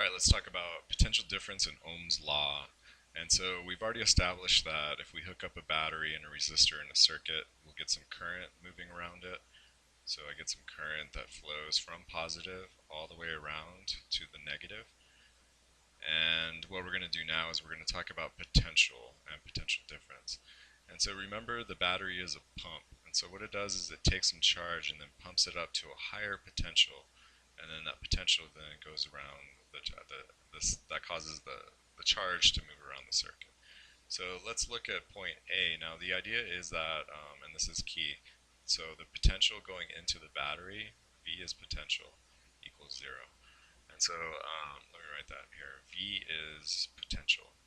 Alright, let's talk about potential difference in Ohm's law. And so we've already established that if we hook up a battery and a resistor in a circuit, we'll get some current moving around it. So I get some current that flows from positive all the way around to the negative. And what we're going to do now is we're going to talk about potential and potential difference. And so remember, the battery is a pump. And so what it does is it takes some charge and then pumps it up to a higher potential. And then that potential then goes around that causes the charge to move around the circuit. So let's look at point A. Now the idea is that, and this is key, so the potential going into the battery, V is potential, equals 0. And so let me write that here. V is potential.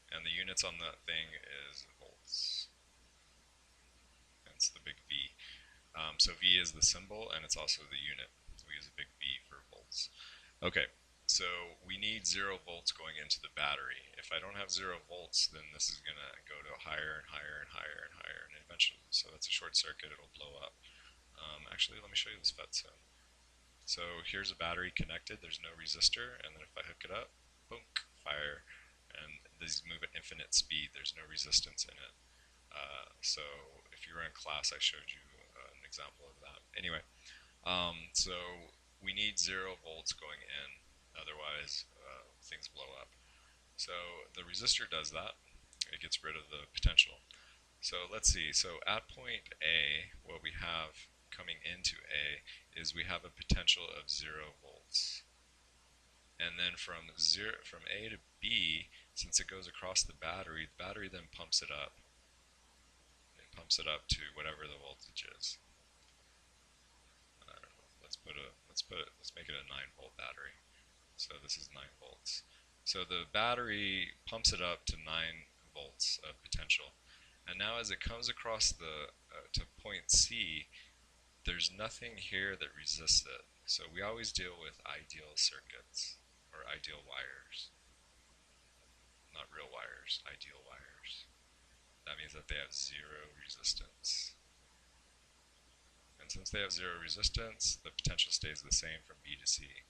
And the units on that thing is volts. Hence the big V. So V is the symbol, and it's also the unit. So we use a big V for volts. Okay, so we need 0 volts going into the battery. If I don't have 0 volts, then this is going to go to higher and higher and higher and higher, and eventually, so that's a short circuit, it'll blow up. Actually, let me show you this FET-sim. So here's a battery connected, there's no resistor, and then if I hook it up, boom, fire, and these move at infinite speed, there's no resistance in it. So if you were in class, I showed you an example of that. Anyway, so we need 0 volts going in, otherwise things blow up. So the resistor does that, it gets rid of the potential. So let's see, so at point A, what we have coming into A is we have a potential of 0 volts. And then from A to B, since it goes across the battery then pumps it up. It pumps it up to whatever the voltage is. I don't know, let's make it a 9-volt battery. So this is 9 volts. So the battery pumps it up to 9 volts of potential. And now as it comes across to point C, there's nothing here that resists it. So we always deal with ideal circuits, or ideal wires. Not real wires, ideal wires. That means that they have 0 resistance. And since they have 0 resistance, the potential stays the same from B to C.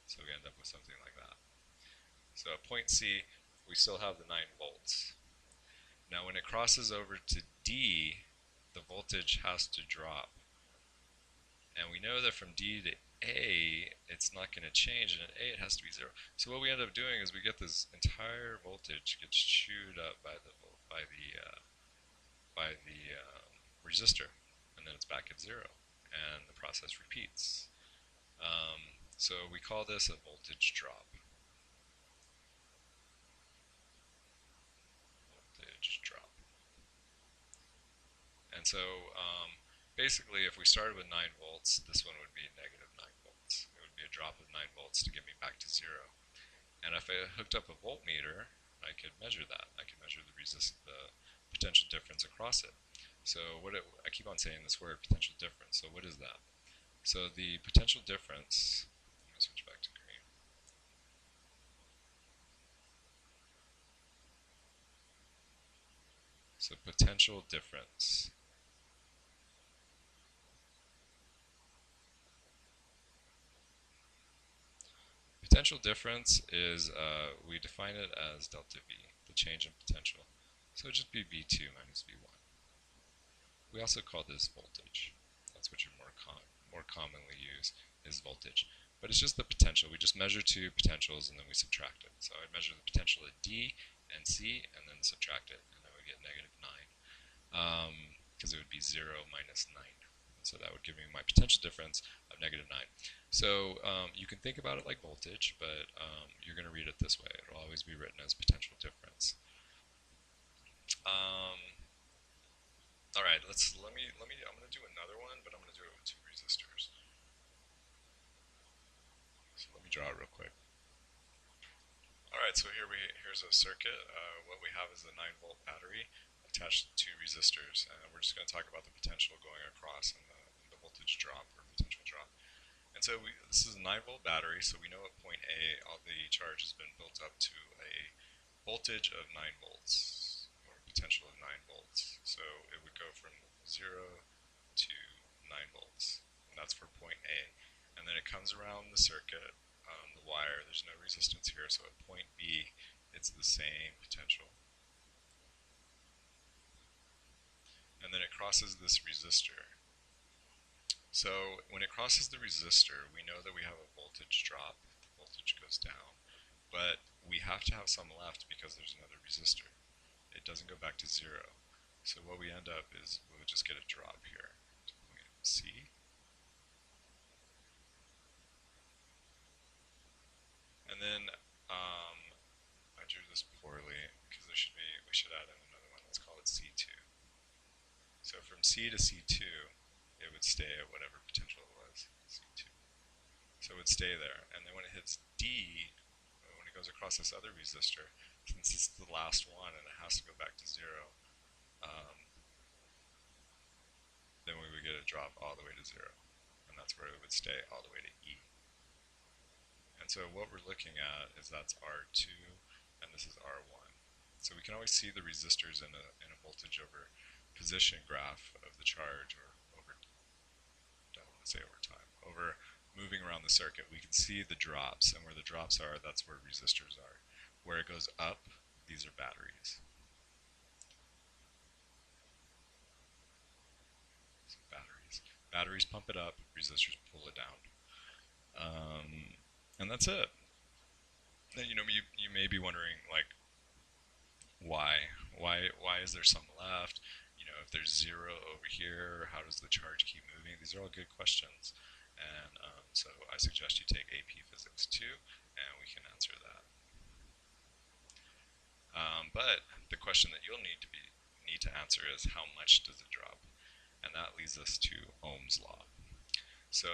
So we end up with something like that. So at point C, we still have the 9 volts. Now when it crosses over to D, the voltage has to drop. And we know that from D to A, it's not going to change, and at A it has to be 0. So what we end up doing is we get this entire voltage gets chewed up by the resistor, and then it's back at 0, and the process repeats. So we call this a voltage drop. Voltage drop. And so basically, if we started with 9 volts, this one would be negative 9 volts. It would be a drop of 9 volts to get me back to 0. And if I hooked up a voltmeter, I could measure that. I could measure the potential difference across it. So I keep on saying this word, potential difference. So what is that? So the potential difference, I'm going to switch back to green. So potential difference. Potential difference is, we define it as delta V, the change in potential. So it'd just be V2 minus V1. We also call this voltage. That's what you more commonly use, is voltage. But it's just the potential. We just measure 2 potentials and then we subtract it. So I'd measure the potential at D and C and then subtract it, and then we get negative 9. Because it would be 0 minus 9. So that would give me my potential difference of negative 9. So you can think about it like voltage, but you're going to read it this way. It'll always be written as potential difference. All right, I'm going to do another one, but I'm going to do it with 2 resistors. So let me draw it real quick. All right, so here's a circuit. What we have is a 9-volt battery attached to 2 resistors, and we're just going to talk about the potential going across and the voltage drop or potential drop. And so this is a 9-volt battery, so we know at point A all the charge has been built up to a voltage of 9 volts, or potential of 9 volts. So it would go from 0 to 9 volts, and that's for point A. And then it runs around the circuit, the wire. There's no resistance here, so at point B, it's the same potential. And then it crosses this resistor. So when it crosses the resistor, we know that we have a voltage drop. The voltage goes down. But we have to have some left because there's another resistor. It doesn't go back to zero. So what we end up is we'll just get a drop here to point C. And then I drew this poorly because we should add in another one. Let's call it C2. So from C to C2, it would stay at whatever potential it was, C2. So it would stay there. And then when it hits D, when it goes across this other resistor, since it's the last one and it has to go back to zero, then we would get a drop all the way to zero. And that's where it would stay all the way to E. And so what we're looking at is that's R2 and this is R1. So we can always see the resistors in a voltage over position graph of the charge, or over, I don't want to say over time, over moving around the circuit. We can see the drops, and where the drops are, that's where resistors are. Where it goes up, these are batteries. So batteries pump it up, resistors pull it down. And that's it. And, you may be wondering, like, why is there some left? If there's zero over here, how does the charge keep moving? These are all good questions, and so I suggest you take AP Physics 2, and we can answer that. But the question that you'll need to answer is, how much does it drop? And that leads us to Ohm's law. So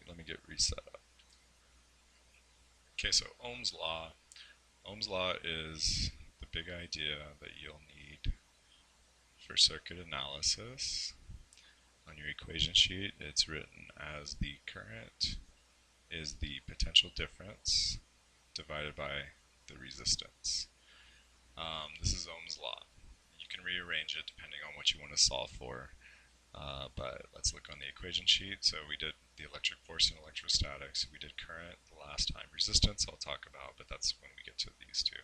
let me get reset up. Okay, so Ohm's law. Ohm's law is the big idea that you'll need for circuit analysis. On your equation sheet, it's written as the current is the potential difference divided by the resistance. This is Ohm's law. You can rearrange it depending on what you want to solve for, but let's look on the equation sheet. So we did the electric force and electrostatics. We did current the last time. Resistance I'll talk about, but that's when we get to these two.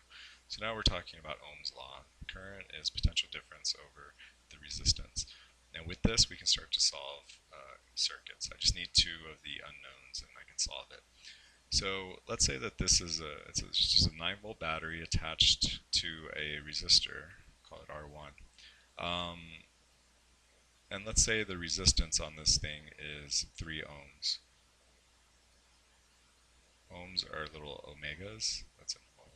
So now we're talking about Ohm's law. Current is potential difference over the resistance. And with this, we can start to solve circuits. I just need two of the unknowns, and I can solve it. So let's say that this is it's just a 9-volt battery attached to a resistor, call it R1. And let's say the resistance on this thing is 3 ohms. Ohms are little omegas. That's an ohm.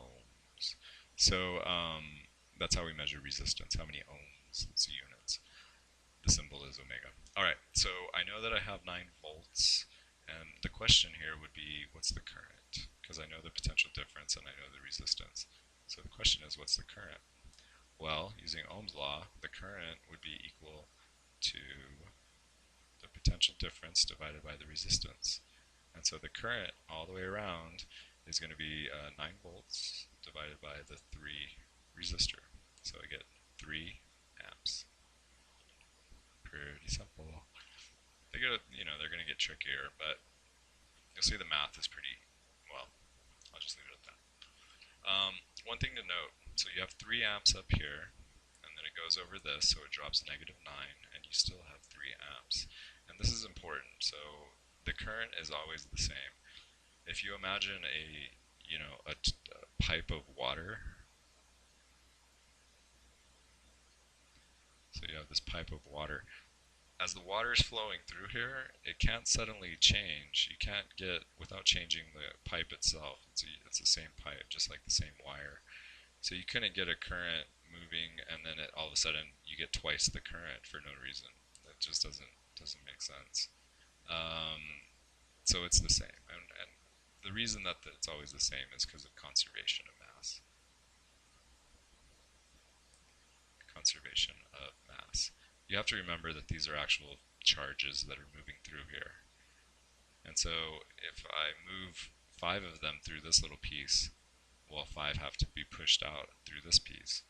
Ohms. So that's how we measure resistance. How many ohms? It's units. The symbol is omega. All right. So I know that I have 9 volts. And the question here would be, what's the current? Because I know the potential difference and I know the resistance. So the question is, what's the current? Well, using Ohm's law, the current would be equal to the potential difference divided by the resistance. And so the current all the way around is going to be 9 volts divided by the 3 resistor. So I get 3 amps. Pretty simple. They're going to get trickier, but you'll see the math is pretty, well, I'll just leave it at that. One thing to note, so you have 3 amps up here, and then it goes over this, so it drops -9, and you still have 3 amps. And this is important, so the current is always the same. If you imagine a pipe of water, so you have this pipe of water. As the water is flowing through here, it can't suddenly change. You can't get, without changing the pipe itself, it's the same pipe, just like the same wire. So you couldn't get a current moving and then all of a sudden you get twice the current for no reason. That just doesn't make sense. So it's the same. And the reason that it's always the same is because of conservation of mass. Conservation of mass. You have to remember that these are actual charges that are moving through here. And so if I move 5 of them through this little piece, well, 5 have to be pushed out through this piece.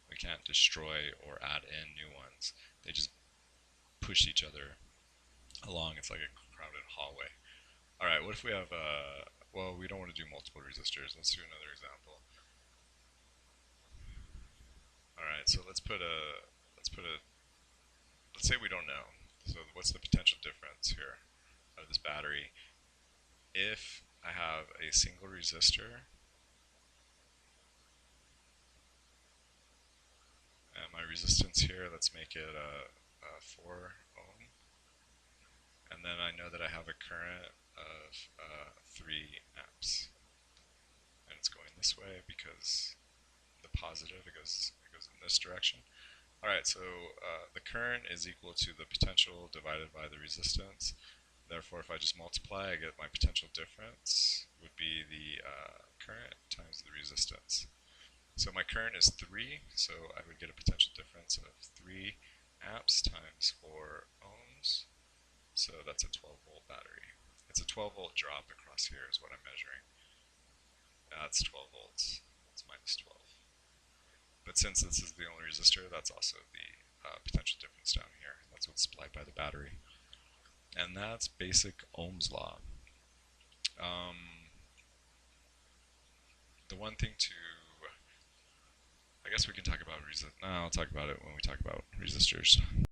We can't destroy or add in new ones. They just push each other along. It's like a crowded hallway. All right, what if we have well, we don't want to do multiple resistors. Let's do another example. All right, so let's say we don't know. So what's the potential difference here of this battery if I have a single resistor and my resistance here, let's make it a 4 ohm, and then I know that I have a current of 3 amps, and it's going this way because the positive, it goes in this direction. Alright, so the current is equal to the potential divided by the resistance. Therefore, if I just multiply, I get my potential difference would be the current times the resistance. So my current is 3, so I would get a potential difference of 3 amps times 4 ohms. So that's a 12 volt battery. It's a 12 volt drop across here is what I'm measuring. That's 12 volts. It's minus 12. But since this is the only resistor, that's also the potential difference down here. That's what's supplied by the battery. And that's basic Ohm's law. The one thing to, I guess we can talk about no, I'll talk about it when we talk about resistors.